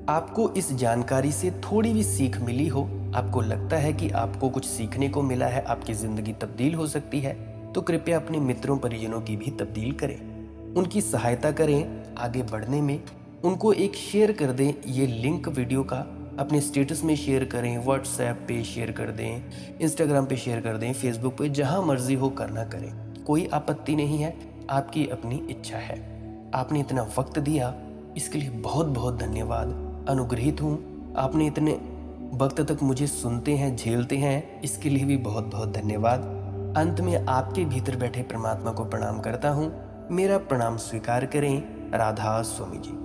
[SPEAKER 1] आपको इस जानकारी से थोड़ी भी सीख मिली हो, आपको लगता है कि आपको कुछ सीखने को मिला है, आपकी ज़िंदगी तब्दील हो सकती है, तो कृपया अपने मित्रों परिजनों की भी तब्दील करें, उनकी सहायता करें आगे बढ़ने में। उनको एक शेयर कर दें ये लिंक वीडियो का, अपने स्टेटस में शेयर करें, व्हाट्सएप पे शेयर कर दें, इंस्टाग्राम पे शेयर कर दें, फेसबुक पे, जहाँ मर्जी हो करना करें, कोई आपत्ति नहीं है, आपकी अपनी इच्छा है। आपने इतना वक्त दिया इसके लिए बहुत बहुत धन्यवाद। अनुग्रहित हूँ आपने इतने वक्त तक मुझे सुनते हैं, झेलते हैं, इसके लिए भी बहुत बहुत धन्यवाद। अंत में आपके भीतर बैठे परमात्मा को प्रणाम करता हूँ। मेरा प्रणाम स्वीकार करें। राधा स्वामी जी।